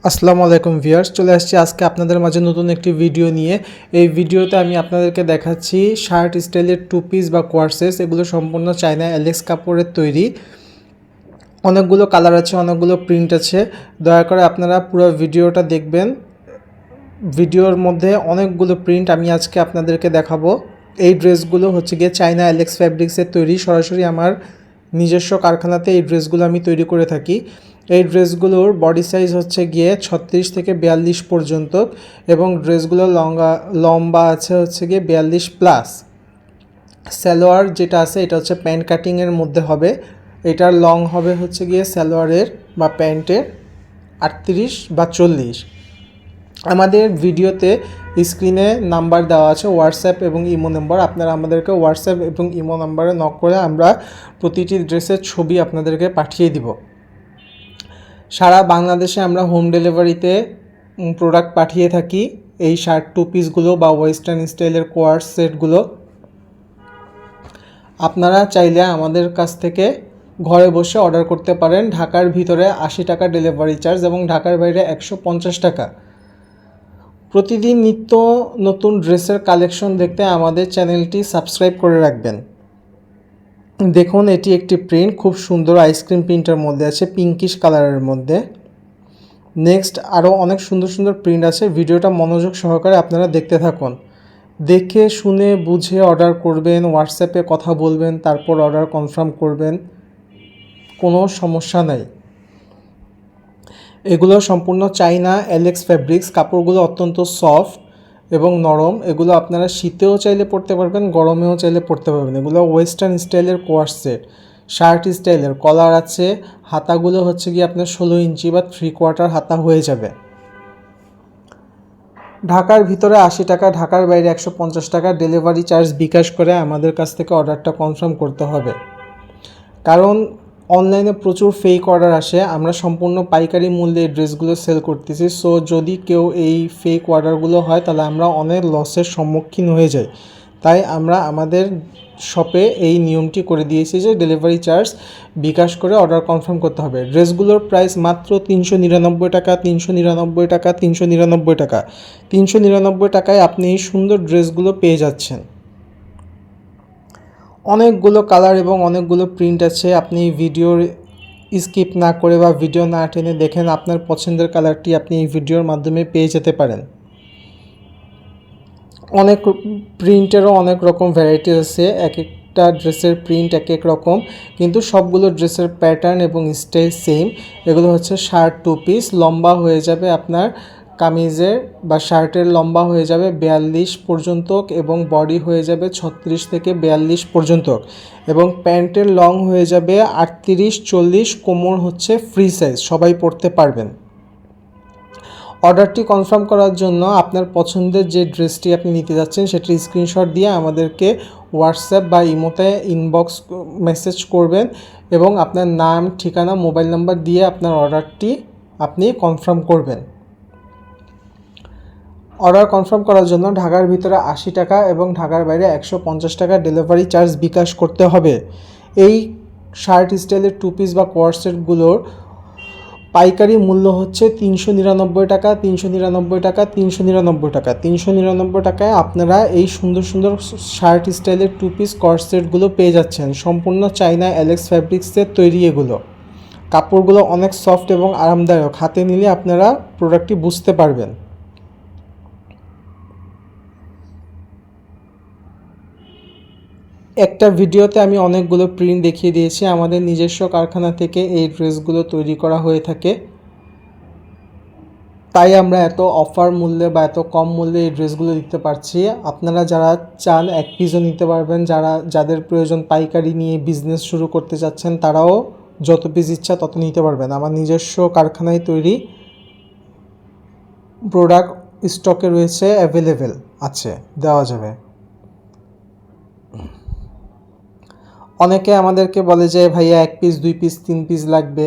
আসসালামু আলাইকুম ভিউয়ার্স, চলে আসছি আজকে আপনাদের মাঝে নতুন একটি ভিডিও নিয়ে। এই ভিডিওতে আমি আপনাদেরকে দেখাচ্ছি শার্ট স্টাইলের টু পিস বা কোয়ার্সেস। এগুলো সম্পূর্ণ চায়না অ্যালেক্স কাপড়ের তৈরি। অনেকগুলো কালার আছে, অনেকগুলো প্রিন্ট আছে। দয়া করে আপনারা পুরো ভিডিওটা দেখবেন। ভিডিওর মধ্যে অনেকগুলো প্রিন্ট আমি আজকে আপনাদেরকে দেখাবো। এই ড্রেসগুলো হচ্ছে গিয়ে চায়না অ্যালেক্স ফ্যাব্রিক্সের তৈরি। সরাসরি আমার নিজস্ব কারখানাতে এই ড্রেসগুলো আমি তৈরি করে থাকি। এই ড্রেসগুলোর বডি সাইজ হচ্ছে গিয়ে 36 থেকে 42 পর্যন্ত এবং ড্রেসগুলো লম্বা আছে হচ্ছে গিয়ে 42 প্লাস। সালোয়ার যেটা আছে এটা হচ্ছে প্যান্ট কাটিংয়ের মধ্যে হবে। এটার লং হবে হচ্ছে গিয়ে সালোয়ারের বা প্যান্টের 38 বা 40। আমাদের ভিডিওতে স্ক্রিনে নাম্বার দেওয়া আছে, হোয়াটসঅ্যাপ এবং ইমো নাম্বার। আপনারা আমাদেরকে হোয়াটসঅ্যাপ এবং ইমো নাম্বারে নক করে আমরা প্রতিটি ড্রেসের ছবি আপনাদেরকে পাঠিয়ে দিব। সারা বাংলাদেশে আমরা হোম ডেলিভারিতে প্রোডাক্ট পাঠিয়ে থাকি। এই শার্ট টু পিসগুলো বা ওয়েস্টার্ন স্টাইলের কোয়ার্স সেটগুলো আপনারা চাইলে আমাদের কাছ থেকে ঘরে বসে অর্ডার করতে পারেন। ঢাকার ভিতরে 80 টাকা ডেলিভারি চার্জ এবং ঢাকার বাইরে 150 টাকা। প্রতিদিন নিত্য নতুন ড্রেসের কালেকশন দেখতে আমাদের চ্যানেলটি সাবস্ক্রাইব করে রাখবেন। দেখুন, এটি একটি প্রিন্ট, খুব সুন্দর আইসক্রিম প্রিন্টের মধ্যে আছে, পিঙ্কিশ কালারের মধ্যে। নেক্সট আরও অনেক সুন্দর সুন্দর প্রিন্ট আছে। ভিডিওটা মনোযোগ সহকারে আপনারা দেখতে থাকুন। দেখে শুনে বুঝে অর্ডার করবেন, হোয়াটসঅ্যাপে কথা বলবেন, তারপর অর্ডার কনফার্ম করবেন, কোনো সমস্যা নাই। এগুলো সম্পূর্ণ চায়না অ্যালেক্স ফ্যাব্রিক্স। কাপড়গুলো অত্যন্ত সফট এবং নরম। এগুলো আপনারা শীতেও চাইলে পরতে পারবেন, গরমেও চাইলে পরতে পারবেন। এগুলো ওয়েস্টার্ন স্টাইলের কোয়ার্স সেট, শার্ট স্টাইলের। কলার আছে, হাতাগুলো হচ্ছে গিয়ে আপনার 16 ইঞ্চি বা 3/4 হাতা হয়ে যাবে। ঢাকার ভিতরে 80 টাকা, ঢাকার বাইরে 150 টাকা ডেলিভারি চার্জ বিকাশ করে আমাদের কাছ থেকে অর্ডারটা কনফার্ম করতে হবে। কারণ অনলাইনে প্রচুর ফেক অর্ডার আসে। আমরা সম্পূর্ণ পাইকারি মূল্যে এই ড্রেসগুলো সেল করতেছি। সো যদি কেউ এই ফেক অর্ডারগুলো হয় তাহলে আমরা অনেক লসের সম্মুখীন হয়ে যাই। তাই আমরা আমাদের শপে এই নিয়মটি করে দিয়েছি যে ডেলিভারি চার্জ বিকাশ করে অর্ডার কনফার্ম করতে হবে। ড্রেসগুলোর প্রাইস মাত্র 399 টাকা, 399 টাকা, 399 টাকা। 399 টাকায় আপনি এই সুন্দর ড্রেসগুলো পেয়ে যাচ্ছেন। অনেকগুলো কালার এবং অনেকগুলো প্রিন্ট আছে। আপনি ভিডিওর স্কিপ না করে বা ভিডিও না টেনে দেখেন, আপনার পছন্দের কালারটি আপনি এই ভিডিওর মাধ্যমে পেয়ে যেতে পারেন। অনেক প্রিন্টেরও অনেক রকম ভ্যারাইটি আছে। এক একটা ড্রেসের প্রিন্ট এক এক রকম, কিন্তু সবগুলো ড্রেসের প্যাটার্ন এবং স্টাইল সেম। এগুলো হচ্ছে শার্ট টু পিস। লম্বা হয়ে যাবে আপনার কামিজের বা শার্টের লম্বা হয়ে যাবে 42 পর্যন্ত এবং বডি হয়ে যাবে 36 থেকে 42 পর্যন্ত এবং প্যান্টের লং হয়ে যাবে 38, 40। কোমর হচ্ছে ফ্রি সাইজ, সবাই পরতে পারবেন। অর্ডারটি কনফার্ম করার জন্য আপনার পছন্দের যে ড্রেসটি আপনি নিতে যাচ্ছেন সেটির স্ক্রিনশট দিয়ে আমাদেরকে হোয়াটসঅ্যাপ বা ইমোতে ইনবক্স মেসেজ করবেন এবং আপনার নাম, ঠিকানা, মোবাইল নাম্বার দিয়ে আপনার অর্ডারটি আপনি কনফার্ম করবেন। অর্ডার কনফার্ম করার জন্য ঢাকার ভিতরে 80 টাকা এবং ঢাকার বাইরে 150 টাকা ডেলিভারি চার্জ বিকাশ করতে হবে। এই শার্ট স্টাইলের টু পিস বা কোয়ার্সেটগুলোর পাইকারি মূল্য হচ্ছে 399 টাকা, 399 টাকা, 399 টাকা। 399 টাকায় আপনারা এই সুন্দর সুন্দর শার্ট স্টাইলের টু পিস কোয়ার্সেটগুলো পেয়ে যাচ্ছেন। সম্পূর্ণ চায়না অ্যালেক্স ফ্যাব্রিক্সের তৈরি। এগুলো কাপড়গুলো অনেক সফট এবং আরামদায়ক। হাতে নিলে আপনারা প্রোডাক্টটি বুঝতে পারবেন। একটা ভিডিওতে আমি অনেকগুলো প্রিন্ট দেখিয়ে দিয়েছি। আমাদের নিজস্ব কারখানা থেকে এই ড্রেসগুলো তৈরি করা হয়ে থাকে। তাই আমরা এত অফার মূল্যে বা এত কম মূল্যে এই ড্রেসগুলো দিতে পারছি। আপনারা যারা চান এক পিসও নিতে পারবেন। যাদের প্রয়োজন পাইকারি নিয়ে বিজনেস শুরু করতে চাচ্ছেন তারাও যত পিস ইচ্ছা তত নিতে পারবেন। আমার নিজস্ব কারখানায় তৈরি প্রোডাক্ট স্টকে রয়েছে, অ্যাভেলেবেল আছে, দেওয়া যাবে। অনেকে আমাদেরকে বলে যে ভাইয়া 1 পিস, 2 পিস, 3 পিস লাগবে।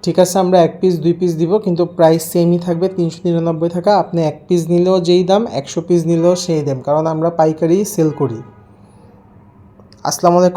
ঠিক আছে, আমরা 1 পিস 2 পিস দিব, কিন্তু প্রাইস সেমই থাকবে 399 টাকা। আপনি 1 পিস নিলেও যেই দাম, 100 পিস নিলেও সেই দাম, কারণ আমরা পাইকারি সেল করি। আসসালামু আলাইকুম।